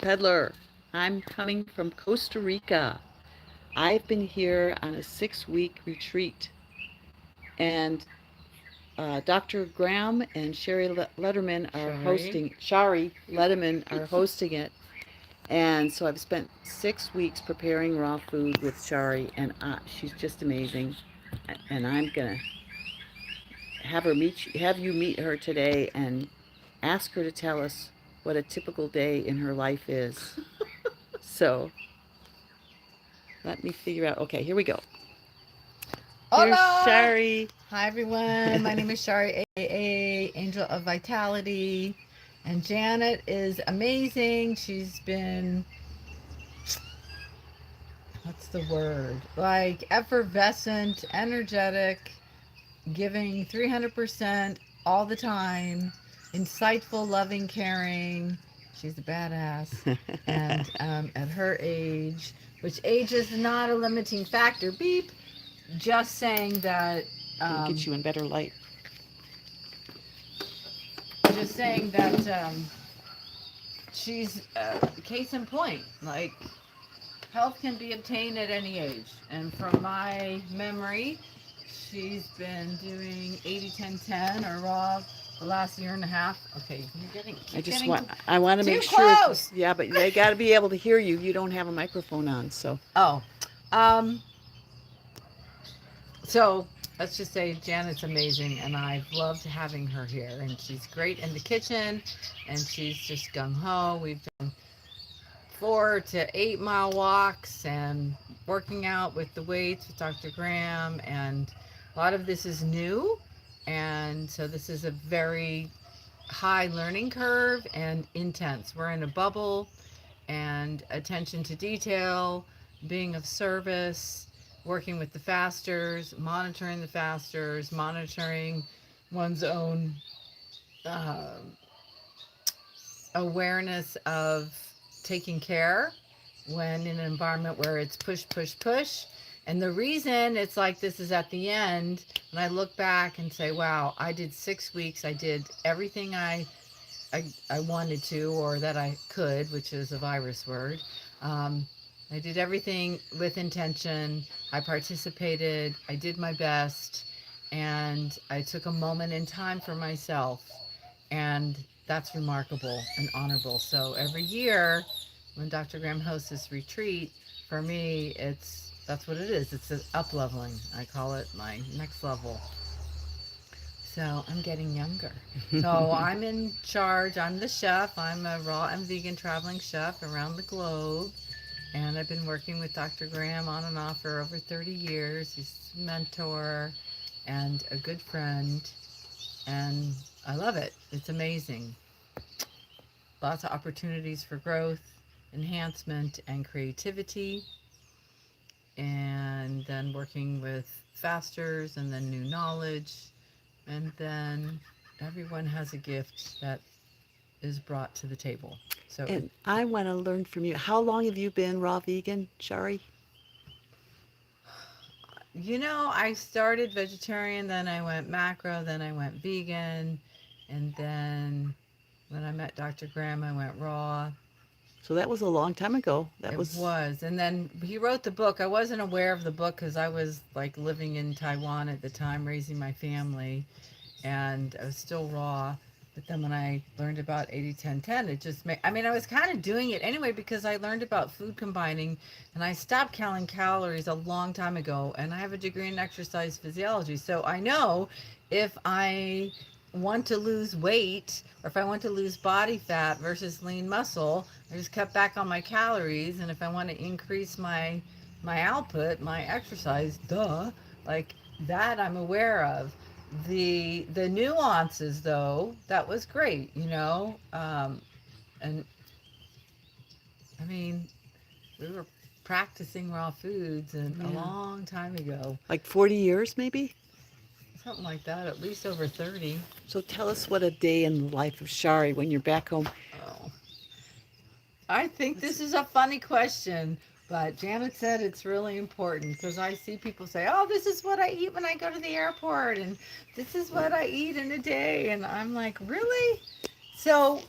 Peddler. I'm coming from Costa Rica. I've been here on a 6 week retreat, and Dr. Graham and Sherry Letterman are Shari. hosting. Shari Letterman are hosting it, and so I've spent 6 weeks preparing raw food with Shari, and she's just amazing. And I'm gonna have you meet her today, and ask her to tell us what a typical day in her life is. So let me figure out. Okay, here we go. Here's Hola! Shari. Hi everyone. My name is Shari, aka Angel of Vitality, and Janet is amazing. She's been, what's the word? Like effervescent, energetic, giving 300% all the time, insightful, loving, caring. She's a badass. And at her age, which age is not a limiting factor, beep, just saying that, Gonna get um, you in better light. just saying that she's case in point. Like, health can be obtained at any age. And from my memory, she's been doing 80-10-10 or raw the last year and a half. Okay, you're getting, I keep just getting want. I want to too make sure. close. Yeah, but they got to be able to hear you. You don't have a microphone on, so. Oh, um, so let's just say Janet's amazing, and I've loved having her here. And she's great in the kitchen, and she's just gung ho. We've done 4 to 8 mile walks and working out with the weights with Dr. Graham. And a lot of this is new. And so this is a very high learning curve and intense. We're in a bubble, and attention to detail, being of service, working with the fasters, monitoring one's own uh, awareness of taking care when in an environment where it's push, push, push. And the reason it's like this is at the end, and I look back and say, wow, I did 6 weeks. I did everything I wanted to, or that I could, which is a virus word. Um, I did everything with intention. I participated. I did my best. And I took a moment in time for myself. And that's remarkable and honorable. So every year when Dr. Graham hosts this retreat, for me, that's what it is. It's an up leveling. I call it my next level. So I'm getting younger. So I'm in charge. I'm the chef. I'm a raw and vegan traveling chef around the globe. And I've been working with Dr. Graham on and off for over 30 years. He's a mentor and a good friend. And I love it. It's amazing. Lots of opportunities for growth, enhancement, and creativity. And then working with fasters and then new knowledge. And then everyone has a gift that is brought to the table. So it, And I want to learn from you. How long have you been raw vegan, Shari? I started vegetarian, then I went macro, then I went vegan, and then when I met Dr. Graham, I went raw. So that was a long time ago. That It was. was. And then he wrote the book. I wasn't aware of the book because I was like living in Taiwan at the time, raising my family, and I was still raw. But then when I learned about 80-10-10, it just made, I mean, I was kind of doing it anyway because I learned about food combining, and I stopped counting calories a long time ago. And I have a degree in exercise physiology. So I know if I want to lose weight or if I want to lose body fat versus lean muscle, I just cut back on my calories. And if I want to increase my output, my exercise, duh, like that I'm aware of. The nuances though, that was great, and I mean, we were practicing raw foods and a Yeah. long time ago, Like 40 years, maybe? something like that, at least over 30. So tell us what a day in the life of Shari when you're back home. Oh, I think Let's, this is a funny question, but Janet said it's really important because I see people say, oh, this is what I eat when I go to the airport, and this is what I eat in a day. And I'm like, really? So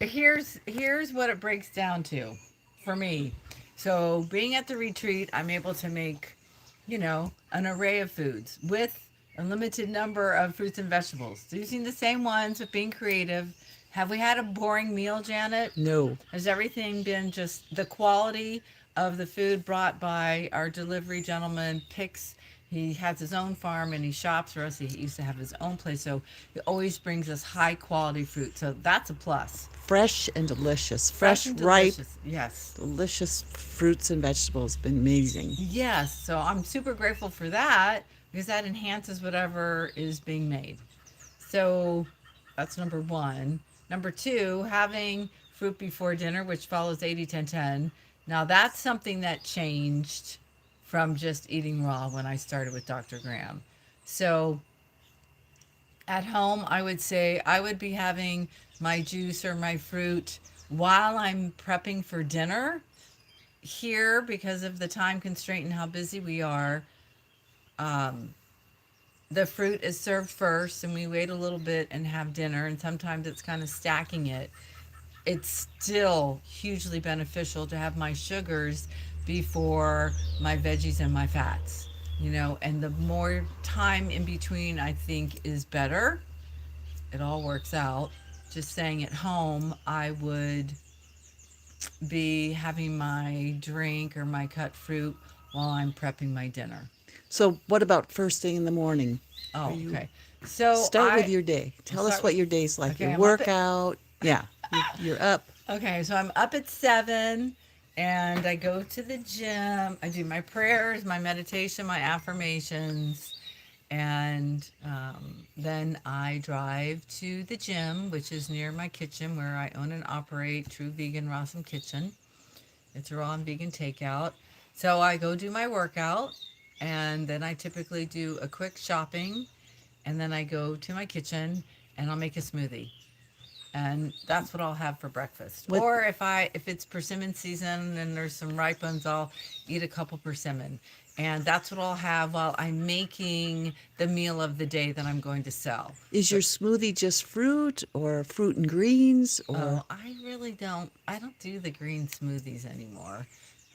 Here's what it breaks down to for me. So being at the retreat, I'm able to make, an array of foods with a limited number of fruits and vegetables, using the same ones, but being creative. Have we had a boring meal, Janet? No. Has everything been just the quality of the food brought by our delivery gentleman picks? He has his own farm and he shops for us. He used to have his own place, so he always brings us high quality fruit. So that's a plus. Fresh and delicious. Fresh Fresh, and ripe, delicious. Yes. delicious fruits and vegetables. Been amazing. Yes. So I'm super grateful for that because that enhances whatever is being made. So that's number one. Number two, having fruit before dinner, which follows 80-10-10. Now that's something that changed from just eating raw when I started with Dr. Graham. So at home, I would say I would be having my juice or my fruit while I'm prepping for dinner. Here, because of the time constraint and how busy we are, um, the fruit is served first and we wait a little bit and have dinner. And sometimes it's kind of stacking it. It's still hugely beneficial to have my sugars before my veggies and my fats, and the more time in between I think is better. It all works out. Just saying, at home, I would be having my drink or my cut fruit while I'm prepping my dinner. So, what about first thing in the morning? Are Oh, you okay. So start with your day? Tell us start what with your day's like. Your okay. I'm up at workout. Yeah, you're up. okay. So I'm up at 7, and I go to the gym. I do my prayers, my meditation, my affirmations, and then I drive to the gym, which is near my kitchen, where I own and operate True Vegan Rossum Kitchen. It's raw and vegan takeout. So I go do my workout, and then I typically do a quick shopping, and then I go to my kitchen and I'll make a smoothie. And that's what I'll have for breakfast. What Or if it's persimmon season and there's some ripe ones, I'll eat a couple persimmon. And that's what I'll have while I'm making the meal of the day that I'm going to sell. is So your smoothie? Just fruit or fruit and greens or oh, I don't do the green smoothies anymore.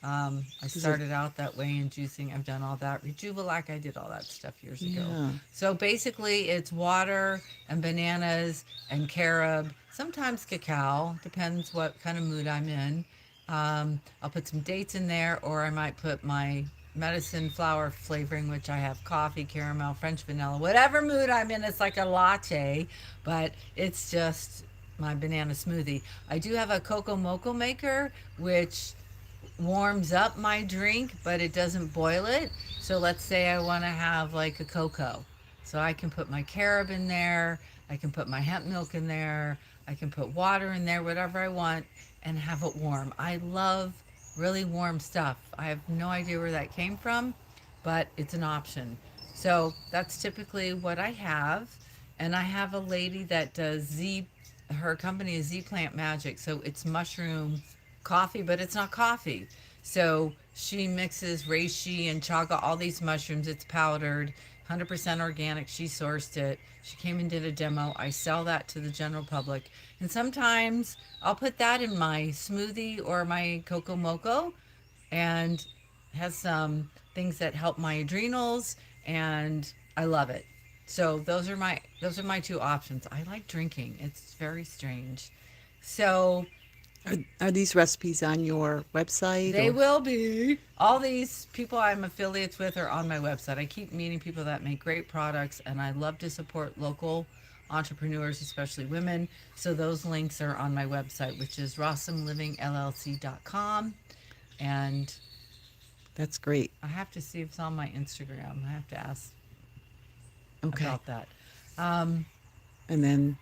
I is it? started out that way in juicing. I've done all that. Rejuvelac, I did all that stuff years ago. Yeah. So basically, it's water and bananas and carob, sometimes cacao, depends what kind of mood I'm in. I'll put some dates in there, or I might put my medicine flower flavoring, which I have coffee, caramel, French vanilla, whatever mood I'm in. It's like a latte, but it's just my banana smoothie. I do have a cocoa mocha maker, which warms up my drink, but it doesn't boil it. So let's say I want to have like a cocoa. So I can put my carob in there, I can put my hemp milk in there, I can put water in there, whatever I want, and have it warm. I love really warm stuff. I have no idea where that came from, but it's an option. So that's typically what I have. And I have a lady that does her company is Z Plant Magic. So it's mushroom coffee, but it's not coffee. So she mixes reishi and chaga, all these mushrooms. It's powdered, 100% organic. She sourced it. She came and did a demo. I sell that to the general public. And sometimes I'll put that in my smoothie or my cocoa mocha, and has some things that help my adrenals, and I love it. So those are my two options. I like drinking. It's very strange. So Are these recipes on your website they or? will be. All these people I'm affiliates with are on my website. I keep meeting people that make great products, and I love to support local entrepreneurs, especially women. So those links are on my website, which is rossumlivingllc.com. And That's great. I have to see if it's on my Instagram. I have to ask Okay. about that. Um, And then,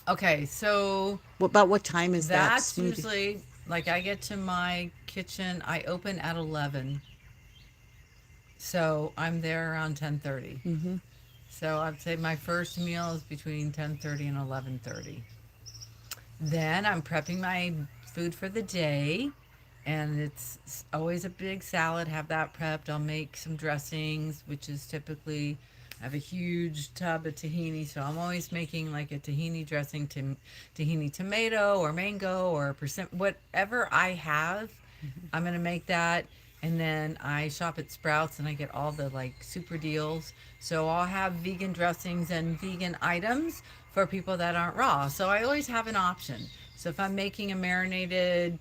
okay, so what time is that that's smoothie? usually like I get to my kitchen. I open at 11, so I'm there around 10:30. Mm-hmm. So I'd say my first meal is between 10:30 and 11:30. Then I'm prepping my food for the day, and it's always a big salad. Have that prepped. I'll make some dressings, which is typically I have a huge tub of tahini, so I'm always making like a tahini dressing, to tahini tomato or mango or percent, whatever I have. I'm gonna make that, and then I shop at Sprouts and I get all the like super deals. So I'll have vegan dressings and vegan items for people that aren't raw. So I always have an option. So if I'm making a marinated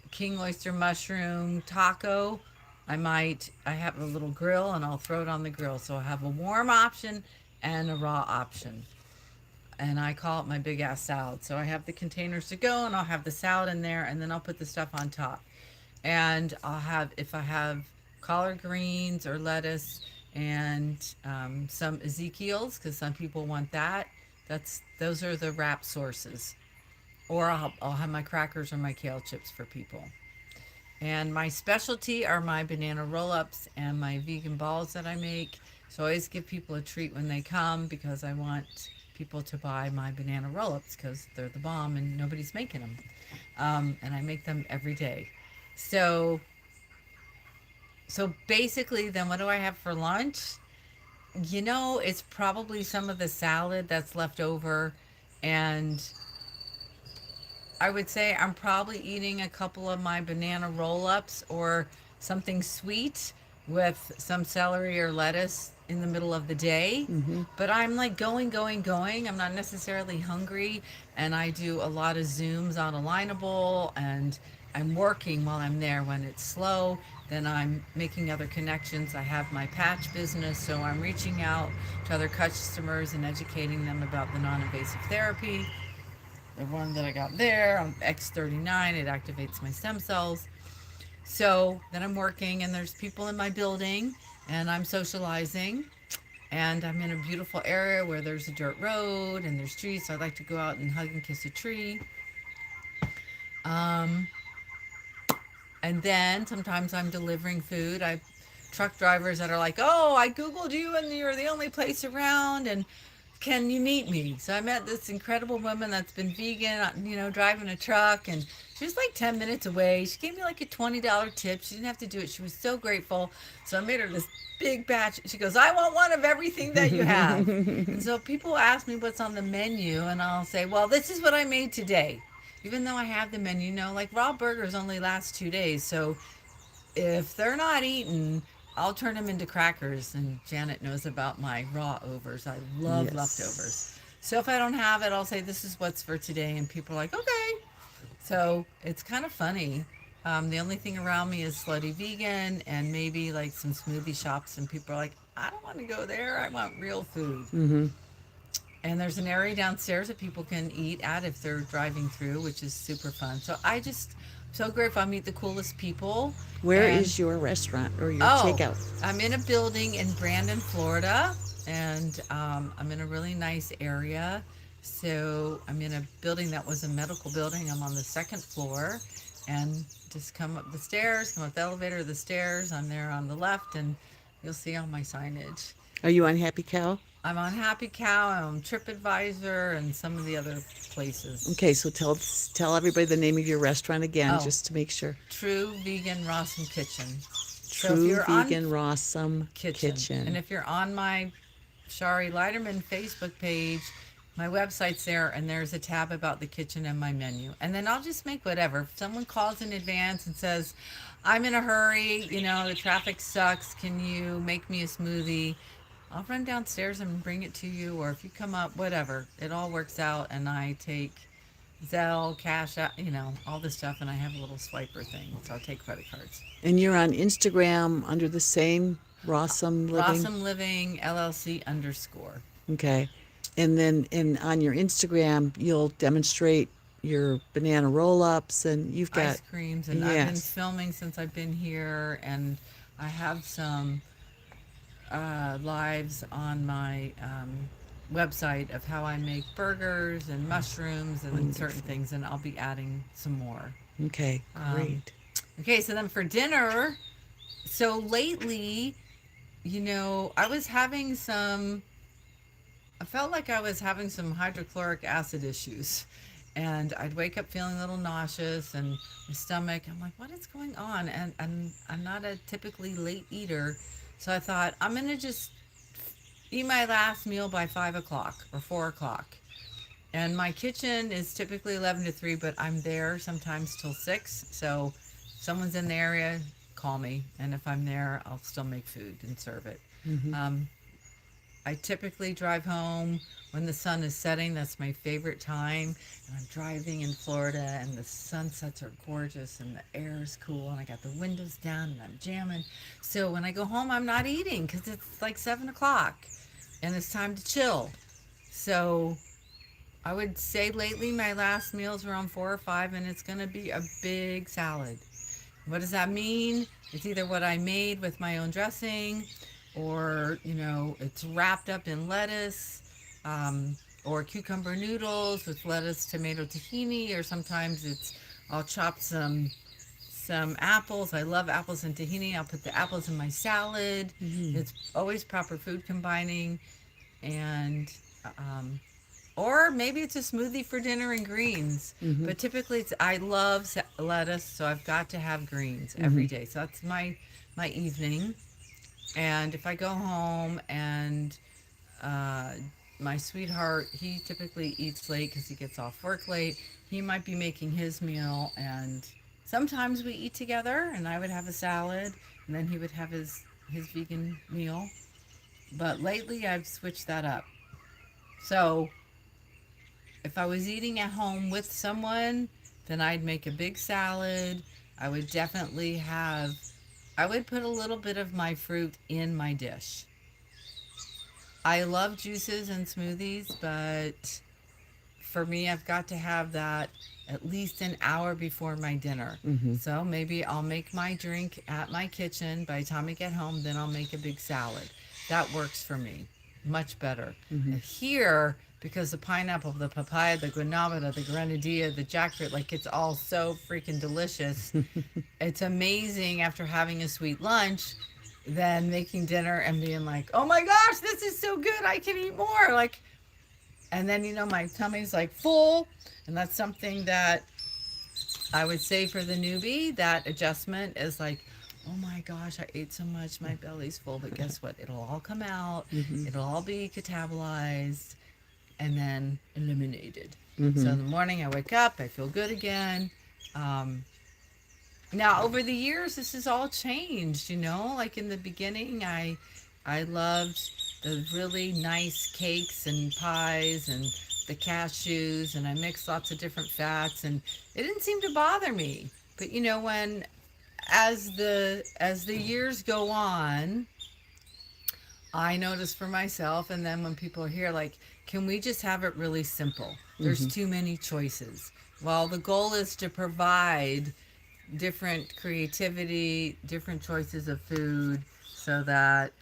king oyster mushroom taco, I have a little grill and I'll throw it on the grill. So I have a warm option and a raw option. And I call it my big ass salad. So I have the containers to go and I'll have the salad in there and then I'll put the stuff on top. And I'll have, if I have collard greens or lettuce and some Ezekiel's, because some people want that. Those are the wrap sources. Or I'll have my crackers or my kale chips for people. And my specialty are my banana roll ups and my vegan balls that I make. So I always give people a treat when they come because I want people to buy my banana roll ups because they're the bomb and nobody's making them. And I make them every day. So, so basically, then what do I have for lunch? It's probably some of the salad that's left over, and I would say I'm probably eating a couple of my banana roll ups or something sweet with some celery or lettuce in the middle of the day. Mm-hmm. But I'm like going, going, going. I'm not necessarily hungry. And I do a lot of Zooms on Alignable, and I'm working while I'm there. When it's slow, then I'm making other connections. I have my patch business, so I'm reaching out to other customers and educating them about the non invasive therapy, the one that I got there on X39. It activates my stem cells. So then I'm working, and there's people in my building, and I'm socializing. And I'm in a beautiful area where there's a dirt road and there's trees. So I like to go out and hug and kiss a tree. Um, and then sometimes I'm delivering food. I truck drivers that are like, "Oh, I googled you and you're the only place around, and can you meet me?" So I met this incredible woman that's been vegan, driving a truck, and she was like 10 minutes away. She gave me like a $20 tip. She didn't have to do it. She was so grateful. So I made her this big batch. She goes, "I want one of everything that you have." And so people ask me what's on the menu, and I'll say, "Well, this is what I made today." Even though I have the menu, like raw burgers only last 2 days. So if they're not eaten, I'll turn them into crackers. And Janet knows about my raw overs. I love leftovers. Yes. So if I don't have it, I'll say, "This is what's for today." And people are like, "Okay." So it's kind of funny. The only thing around me is Slutty Vegan and maybe like some smoothie shops. And people are like, "I don't want to go there. I want real food." Mm-hmm. And there's an area downstairs that people can eat at if they're driving through, which is super fun. So so grateful. I meet the coolest people. Where And is your restaurant or your oh, takeout? I'm in a building in Brandon, Florida, and I'm in a really nice area. So I'm in a building that was a medical building. I'm on the second floor, and just come up the stairs, come up the elevator, the stairs. I'm there on the left, and you'll see all my signage. Are you on Happy Cow? I'm on Happy Cow, I'm on TripAdvisor, and some of the other places. Okay, so tell everybody the name of your restaurant again, Oh, just to make sure. True Vegan Rossum Kitchen. So if True you're on Vegan Rawsome Kitchen. and if you're on my Shari Leitermann Facebook page, my website's there, and there's a tab about the kitchen and my menu. And then I'll just make whatever. If someone calls in advance and says, "I'm in a hurry, the traffic sucks, can you make me a smoothie?" I'll run downstairs and bring it to you, or if you come up, whatever. It all works out, and I take Zelle, Cash App, all this stuff, and I have a little swiper thing, so I'll take credit cards. And you're on Instagram under the same Rawsome Living? Rossum Living LLC _. Okay. And then on your Instagram, you'll demonstrate your banana roll-ups, and you've got Ice creams, and I've been yes. filming since I've been here, and I have some lives on my website of how I make burgers and mushrooms and Wonderful. certain things, and I'll be adding some more. Okay, great. Okay, so then for dinner, so lately, I was having I felt like I was having some hydrochloric acid issues. And I'd wake up feeling a little nauseous and my stomach. I'm like, what is going on? And I'm not a typically late eater. So I thought, I'm going to just eat my last meal by 5 o'clock or 4 o'clock. And my kitchen is typically 11 to 3, but I'm there sometimes till 6. So if someone's in the area, call me. And if I'm there, I'll still make food and serve it. Mm-hmm. Um, I typically drive home when the sun is setting. That's my favorite time. And I'm driving in Florida, and the sunsets are gorgeous, and the air is cool, and I got the windows down, and I'm jamming. So when I go home, I'm not eating because it's like 7 o'clock, and it's time to chill. So I would say lately my last meal is around 4 or 5, and it's going to be a big salad. What does that mean? It's either what I made with my own dressing, or it's wrapped up in lettuce, or cucumber noodles with lettuce, tomato, tahini, or sometimes I'll chop some apples. I love apples and tahini. I'll put the apples in my salad. Mm-hmm. It's always proper food combining, and um, or maybe it's a smoothie for dinner and greens. Mm-hmm. But typically, I love lettuce, so I've got to have greens Mm-hmm. every day. So that's my evening. And if I go home and uh, my sweetheart, he typically eats late because he gets off work late. He might be making his meal, and sometimes we eat together. And I would have a salad, and then he would have his vegan meal. But lately, I've switched that up. So if I was eating at home with someone, then I'd make a big salad. I would definitely I would put a little bit of my fruit in my dish. I love juices and smoothies, but for me, I've got to have that at least an hour before my dinner. Mm-hmm. So maybe I'll make my drink at my kitchen. By the time I get home, then I'll make a big salad. That works for me much better. Mm-hmm. Here, because the pineapple, the papaya, the granada, the grenadilla, the jackfruit, like it's all so freaking delicious. It's amazing after having a sweet lunch, then making dinner and being like, oh my gosh, this is so good. I can eat more. Like, and then my tummy's like full, and that's something that I would say for the newbie. That adjustment is like, oh my gosh, I ate so much, my belly's full. But guess what? It'll all come out. Mm-hmm. It'll all be catabolized and then eliminated. So Mm-hmm. in the morning, I wake up, I feel good again. Um, Now, over the years, this has all changed. Like in the beginning, I loved the really nice cakes and pies and the cashews, and I mixed lots of different fats, and it didn't seem to bother me. But when as the years go on, I notice for myself, and then when people are here, like, can we just have it really simple? There's Mm-hmm. too many choices. Well, the goal is to provide different creativity, different choices of food, so that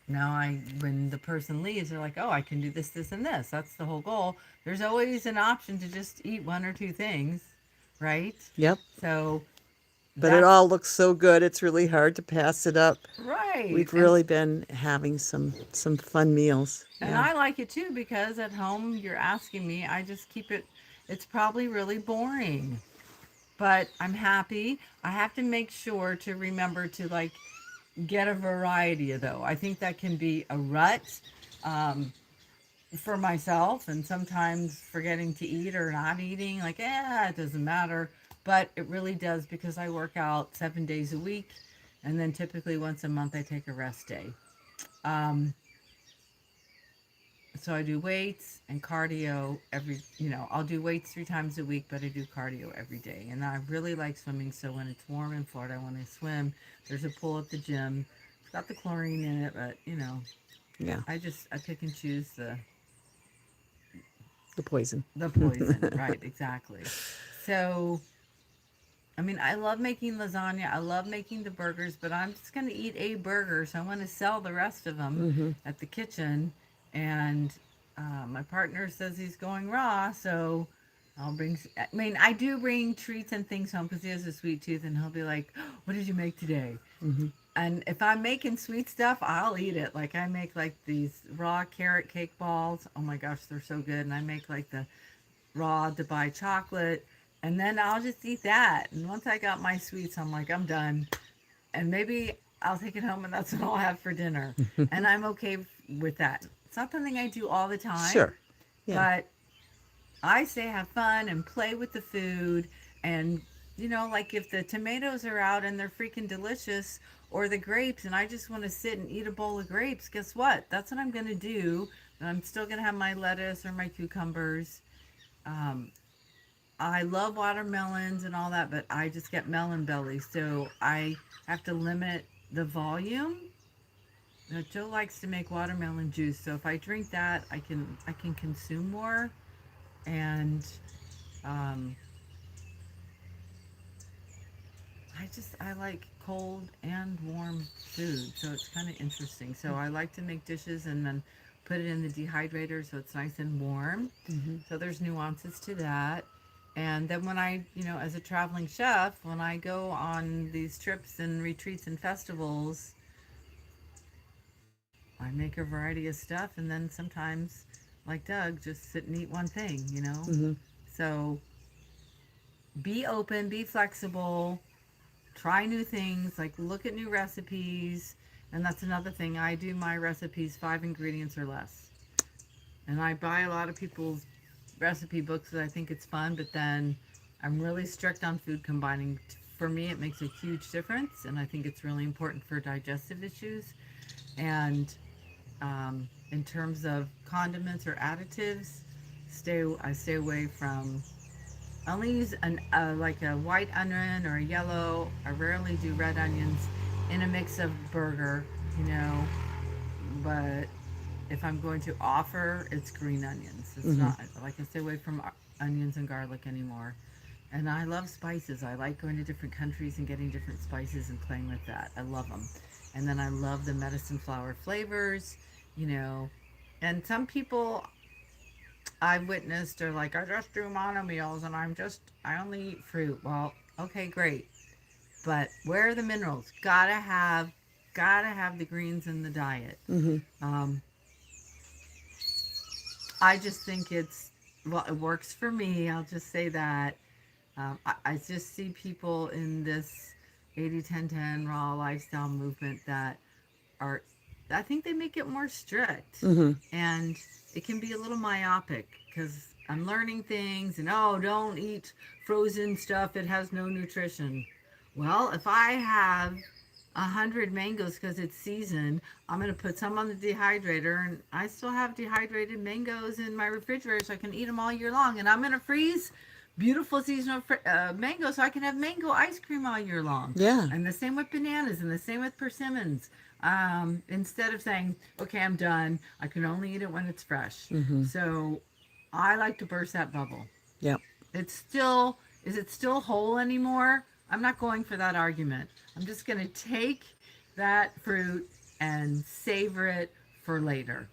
now when the person leaves, they're like, oh, I can do this, this, and this. That's the whole goal. There's always an option to just eat one or two things, right? Yep. So But it that's all looks so good. It's really hard to pass it up. right. We've And really been having some fun meals. and Yeah. I like it too because at home you're asking me, I just keep it. It's probably really boring, but I'm happy. I have to make sure to remember to like get a variety though. I think that can be a rut um, for myself, and sometimes forgetting to eat or not eating, like, it doesn't matter. But it really does because I work out 7 days a week, and then typically once a month I take a rest day. Um, so I do weights and cardio I'll do weights 3 times a week, but I do cardio every day. And I really like swimming. So when it's warm in Florida, when I swim, there's a pool at the gym. It's got the chlorine in it, but Yeah. I pick and choose The poison. the poison. Right, exactly. So I mean, I love making lasagna. I love making the burgers, but I'm just going to eat a burger. So I want to sell the rest of them Mm-hmm. at the kitchen. And my partner says he's going raw. So I mean, I do bring treats and things home because he has a sweet tooth. And he'll be like, "Oh, what did you make today?" Mm-hmm. And if I'm making sweet stuff, I'll eat it. Like I make like these raw carrot cake balls. Oh my gosh, they're so good. And I make like the raw Dubai chocolate, and then I'll just eat that. And once I got my sweets, I'm like, I'm done. And maybe I'll take it home, and that's what I'll have for dinner. And I'm okay, with that. It's not something I do all the time, Sure. Yeah. but I say have fun and play with the food. And, like if the tomatoes are out and they're freaking delicious, or the grapes, and I just want to sit and eat a bowl of grapes, guess what? That's what I'm going to do. And I'm still going to have my lettuce or my cucumbers. Um, I love watermelons and all that, but I just get melon belly. So I have to limit the volume. Joe likes to make watermelon juice. So if I drink that, I can consume more. And um, I like cold and warm food, so it's kind of interesting. So I like to make dishes and then put it in the dehydrator so it's nice and warm. Mm-hmm. So there's nuances to that. And then when as a traveling chef, when I go on these trips and retreats and festivals, I make a variety of stuff, and then sometimes, like Doug, just sit and eat one thing. Mm-hmm. So be open, be flexible, try new things, like look at new recipes. And that's another thing. I do my recipes 5 ingredients or less. And I buy a lot of people's recipe books because I think it's fun, but then I'm really strict on food combining. For me, it makes a huge difference, and I think it's really important for digestive issues. And in terms of condiments or additives, I stay away from. I only use like a white onion or a yellow. I rarely do red onions in a mix of burger, you know. But if I'm going to offer, it's green onions. It's Mm-hmm. not like I stay away from onions and garlic anymore. And I love spices. I like going to different countries and getting different spices and playing with that. I love them. And then I love the medicine flower flavors, you know. And some people I've witnessed are like, I just do mono meals and I only eat fruit. Well, okay, great. But where are the minerals? Gotta have the greens in the diet. Mm-hmm. Um, I just think well, it works for me. I'll just say that. I just see people in this 80-10-10 raw lifestyle movement that are, I think they make it more strict. Mm-hmm. And it can be a little myopic because I'm learning things and, oh, don't eat frozen stuff, it has no nutrition. Well, if I have 100 mangoes because it's season, I'm going to put some on the dehydrator, and I still have dehydrated mangoes in my refrigerator so I can eat them all year long. And I'm going to freeze beautiful seasonal mango so I can have mango ice cream all year long. Yeah. And the same with bananas, and the same with persimmons. Instead of saying, okay, I'm done, I can only eat it when it's fresh. Mm-hmm. So I like to burst that bubble. Yep. Is it still whole anymore? I'm not going for that argument. I'm just going to take that fruit and savor it for later.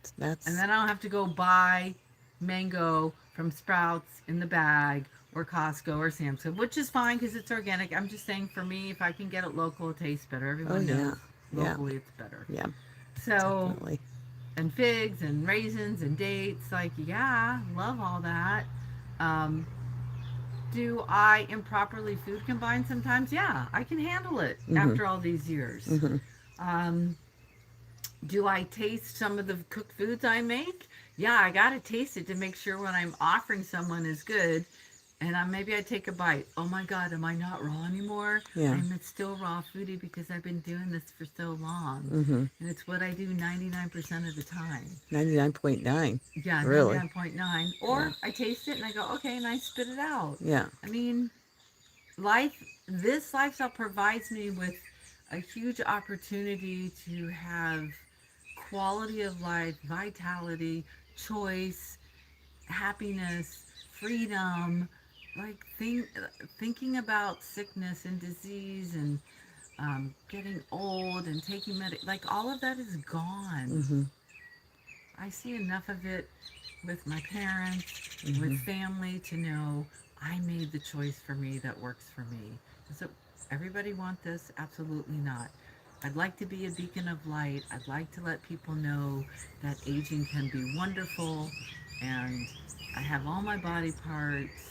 And That's. then I don't have to go buy mango from Sprouts in the bag or Costco or Sam's Club, which is fine because it's organic. I'm just saying for me, if I can get it local, it tastes better. Oh Everyone yeah. knows Yeah. locally it's better. Yeah. So, Definitely. and figs and raisins and dates, like, yeah, love all that. Um, do I improperly food combine sometimes? Yeah, I can handle it Mm-hmm. after all these years. Mm-hmm. Um, do I taste some of the cooked foods I make? Yeah, I gotta taste it to make sure what I'm offering someone is good. And maybe I take a bite. Oh my God, am I not raw anymore? Yeah. I'm still raw foodie because I've been doing this for so long. Mm-hmm. And it's what I do 99% of the time. 99.9. Yeah, Really. 99.9. Yeah. Or I taste it and I go, okay, and I spit it out. Yeah. I mean, this lifestyle provides me with a huge opportunity to have quality of life, vitality, choice, happiness, freedom, like thinking about sickness and disease and getting old and taking like all of that is gone. Mm-hmm. I see enough of it with my parents, Mm-hmm. with family to know I made the choice for me that works for me. Does everybody want this? Absolutely not. I'd like to be a beacon of light. I'd like to let people know that aging can be wonderful, and I have all my body parts.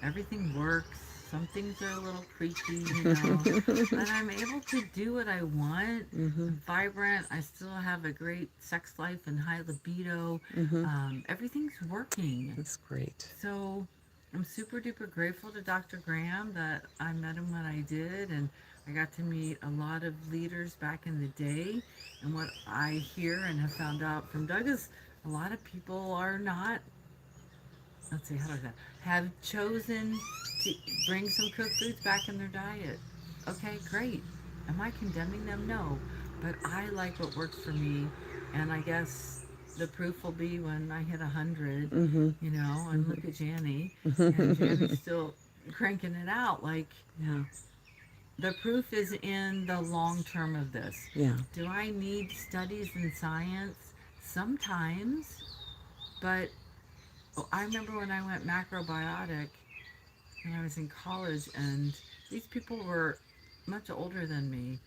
Everything works. Some things are a little creaky. But I'm able to do what I want. Mm-hmm. I'm vibrant. I still have a great sex life and high libido. Mm-hmm. Everything's working. That's great. So I'm super duper grateful to Dr. Graham that I met him when I did, and I got to meet a lot of leaders back in the day. And what I hear and have found out from Doug is a lot of people are not, let's see, how do I say, have chosen to bring some cooked foods back in their diet. Okay, great. Am I condemning them? No. But I like what works for me, and I guess the proof will be when I hit 100, Mm-hmm. and look at Janny, and Mm-hmm. Janny's still cranking it out. Like, Yeah. the proof is in the long term of this. Yeah. Do I need studies in science? Sometimes, but I remember when I went macrobiotic when I was in college, and these people were much older than me,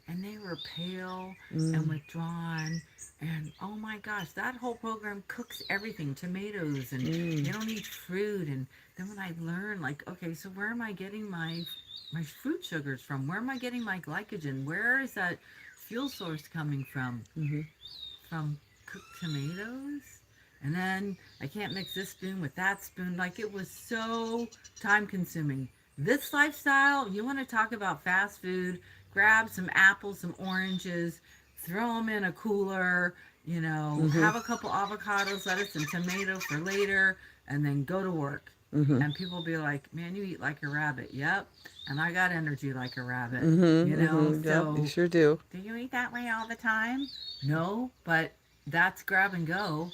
and they were pale and Mm. withdrawn. And oh my gosh, that whole program cooks everything, tomatoes, and Mm. they don't eat fruit. And then when I learned, like, okay, so where am I getting my fruit sugars from? Where am I getting my glycogen? Where is that fuel source coming from? Mm-hmm. From cooked tomatoes. And then I can't mix this spoon with that spoon. Like, it was so time consuming. This lifestyle, you want to talk about fast food, grab some apples, some oranges, throw them in a cooler, Mm-hmm. have a couple avocados, lettuce, and tomato for later, and then go to work. Mm-hmm. And people be like, man, you eat like a rabbit. Yep. And I got energy like a rabbit, Mm-hmm. Mm-hmm. Yep, you So sure do. do you eat that way all the time? No, but that's grab and go.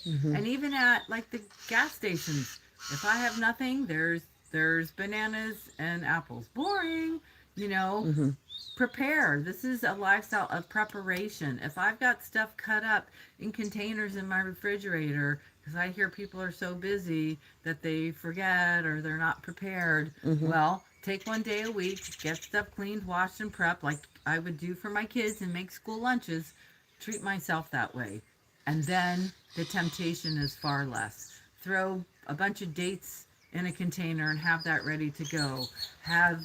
Mm-hmm. And even at like the gas stations, if I have nothing, there's bananas and apples. Boring, you know. Mm-hmm. Prepare. This is a lifestyle of preparation. If I've got stuff cut up in containers in my refrigerator, because I hear people are so busy that they forget or they're not prepared, Mm-hmm. well, take one day a week, get stuff cleaned, washed, and prepped like I would do for my kids and make school lunches. Treat myself that way. And then the temptation is far less. Throw a bunch of dates in a container and have that ready to go. Have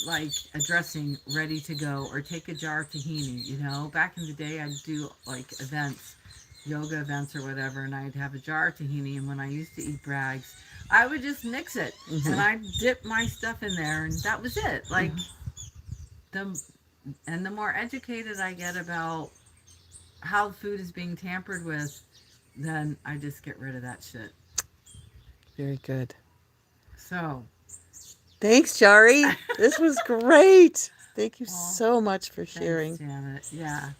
like a dressing ready to go, or take a jar of tahini. Back in the day, I'd do like events, yoga events or whatever, and I'd have a jar of tahini. And when I used to eat brags, I would just mix it Mm-hmm. and I'd dip my stuff in there, and that was it. Like, Mm-hmm. the and the more educated I get about how food is being tampered with, then I just get rid of that shit. Very good. So, Thanks, Shari. This was great. Thank you well, so much for thanks, sharing. Janet. Yeah.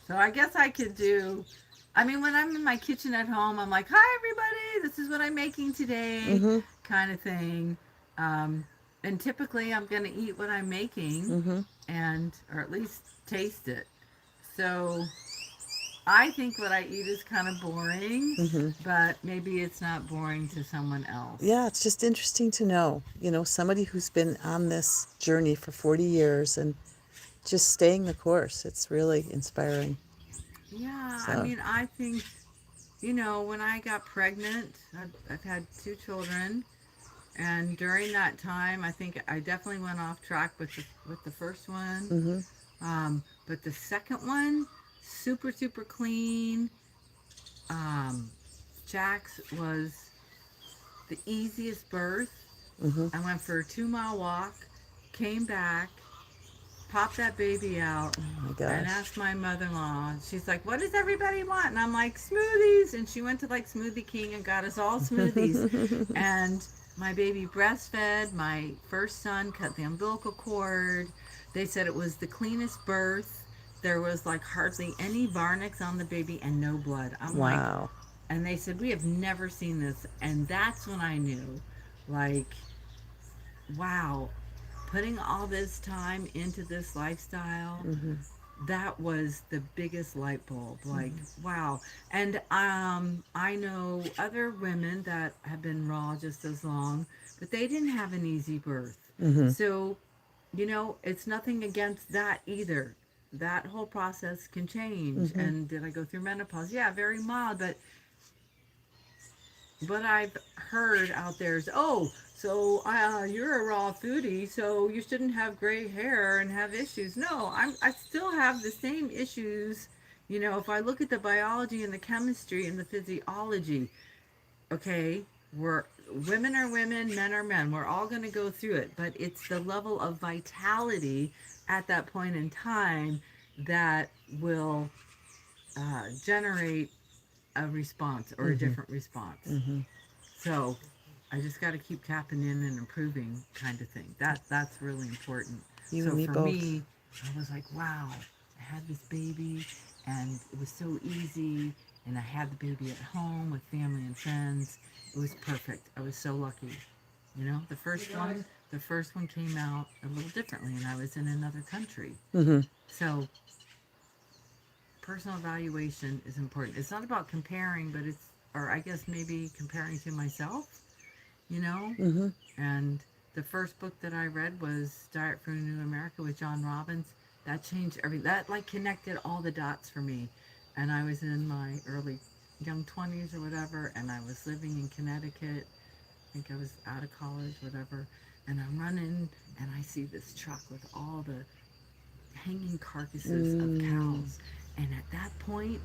So I guess I could do. I mean, when I'm in my kitchen at home, I'm like, "Hi, everybody. This is what I'm making today," Mm-hmm. kind of thing. Um, and typically, I'm gonna eat what I'm making, Mm-hmm. or at least taste it. So I think what I eat is kind of boring, Mm-hmm. but maybe it's not boring to someone else. Yeah, it's just interesting to know, somebody who's been on this journey for 40 years and just staying the course. It's really inspiring. Yeah, I So, mean, I think, when I got pregnant, I've had two children, and during that time, I think I definitely went off track with the first one. mm-hmm. But the second one, super super clean. Um, Jax was the easiest birth. Mm-hmm. I went for a 2 mile walk, came back, popped that baby out, Oh my and gosh. asked my mother-in-law. She's like, "What does everybody want?" And I'm like, "Smoothies." And she went to like Smoothie King and got us all smoothies. And my baby breastfed. My first son cut the umbilical cord. They said it was the cleanest birth. There was like hardly any varnix on the baby and no blood. I'm like, Wow. and they said, "We have never seen this." And that's when I knew, like, wow, putting all this time into this lifestyle, Mm-hmm. that was the biggest light bulb. Like, Mm-hmm. wow. And I know other women that have been raw just as long, but they didn't have an easy birth. Mm-hmm. So, it's nothing against that either. That whole process can change. Mm-hmm. And did I go through menopause? Yeah, very mild. But what I've heard out there is, oh, so you're a raw foodie, so you shouldn't have gray hair and have issues. No, I still have the same issues. You know, if I look at the biology and the chemistry and the physiology, okay, we're women are women, men are men. We're all going to go through it, but it's the level of vitality at that point in time that will generate a response or a Mm-hmm. different response. Mm-hmm. So I just got to keep tapping in and improving, kind of thing. That's really important. You and So me for both. me, I was like, wow, I had this baby, and it was so easy, and I had the baby at home with family and friends. It was perfect. I was so lucky. You know, the first one came out a little differently, and I was in another country. Mm-hmm. So personal evaluation is important. It's not about comparing, but it's, or I guess maybe comparing to myself, you know? Mm-hmm. And the first book that I read was Diet for a New America with John Robbins. That changed that like connected all the dots for me. And I was in my early young 20s or whatever, and I was living in Connecticut. I think I was out of college, whatever. And I'm running, and I see this truck with all the hanging carcasses of Mm. cows. And at that point,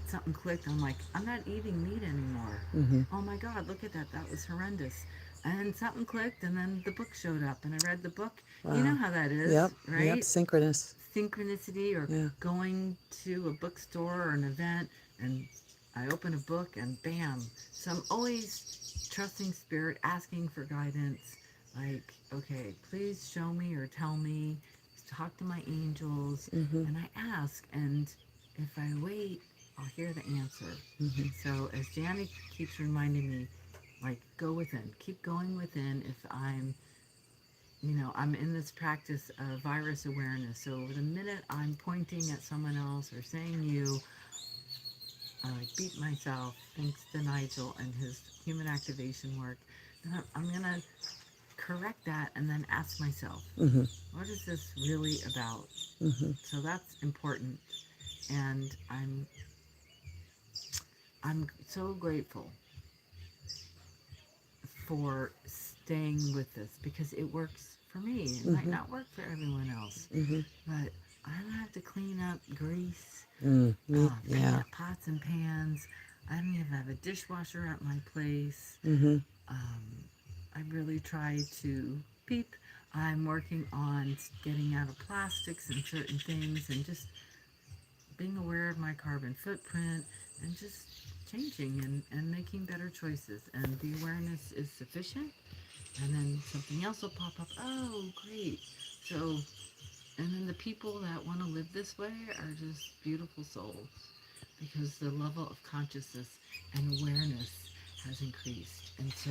something clicked. I'm like, I'm not eating meat anymore. Mm-hmm. Oh my God, look at that. That was horrendous. And something clicked, and then the book showed up, and I read the book. You know Wow. how that is, Yep. Yep. right? Synchronous. Synchronicity, or Yeah. going to a bookstore or an event, and I open a book, and bam. So I'm always trusting spirit, asking for guidance. Like, okay, please show me or tell me, talk to my angels, Mm-hmm. and I ask. And if I wait, I'll hear the answer. Mm-hmm. So as Janny keeps reminding me, like, go within, keep going within. If I'm, I'm in this practice of virus awareness. So the minute I'm pointing at someone else or saying you, I like beat myself, thanks to Nigel and his human activation work. Then I'm going to correct that and then ask myself, Mm-hmm. what is this really about? Mm-hmm. So that's important. And I'm so grateful for staying with this because it works for me. It might Mm-hmm. not work for everyone else, Mm-hmm. but I don't have to clean up grease, Mm. Me. clean Yeah. up pots and pans. I don't even have a dishwasher at my place. Mm-hmm. Um, I really try to peep. I'm working on getting out of plastics and certain things and just being aware of my carbon footprint and just changing and making better choices. And the awareness is sufficient. And then something else will pop up. Oh, great. So, and then the people that want to live this way are just beautiful souls because the level of consciousness and awareness has increased. And so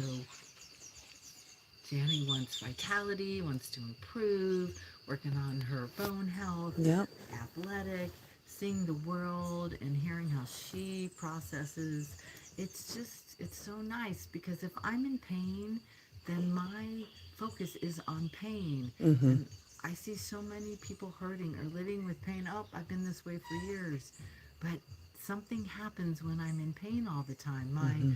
Janny wants vitality, wants to improve, working on her bone health, Yep. athletic, seeing the world and hearing how she processes. It's just, it's so nice because if I'm in pain, then my focus is on pain. Mm-hmm. And I see so many people hurting or living with pain. Oh, I've been this way for years. But something happens when I'm in pain all the time. My Mm-hmm.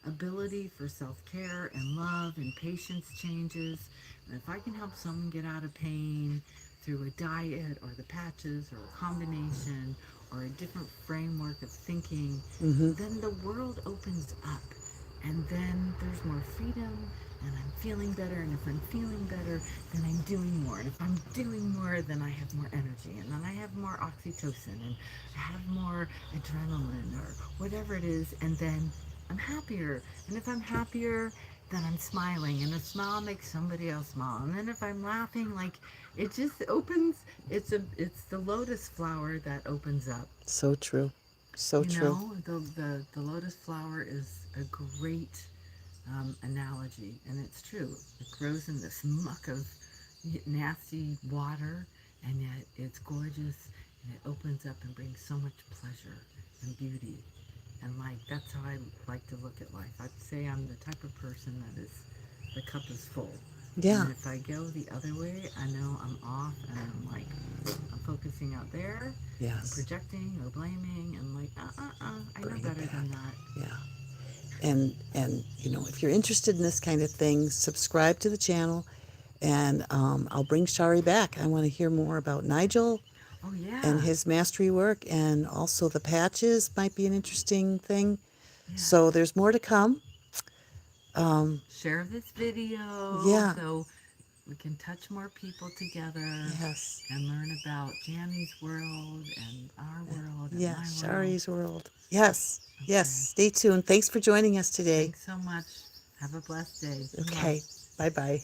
ability for self-care and love and patience changes. And if I can help someone get out of pain through a diet or the patches or a combination or a different framework of thinking, Mm-hmm. then the world opens up. And then there's more freedom and I'm feeling better. And if I'm feeling better, then I'm doing more. And if I'm doing more, then I have more energy. And then I have more oxytocin and I have more adrenaline or whatever it is. And then I'm happier. And if I'm happier, then I'm smiling. And a smile makes somebody else smile. And then if I'm laughing, like it just opens, it's the lotus flower that opens up. So true. So true. The lotus flower is a great analogy, and it's true. It grows in this muck of nasty water, and yet it's gorgeous, and it opens up and brings so much pleasure and beauty. And like that's how I like to look at life. I'd say I'm the type of person that is the cup is full. Yeah. And if I go the other way, I know I'm off and I'm like I'm focusing out there. I'm Yes. projecting or blaming and like I know Bring it better back. than that. Yeah. And if you're interested in this kind of thing, subscribe to the channel, and I'll bring Shari back. I want to hear more about Nigel Oh and yeah. his mastery work, and also the patches might be an interesting thing. Yeah. So there's more to come. Share this video Yeah. so we can touch more people together Yes. and learn about Janny's world and our world and Yeah. my world. Shari's world. Yes. Yes. Okay. Stay tuned. Thanks for joining us today. Thanks so much. Have a blessed day. Mwah. Okay. Bye bye.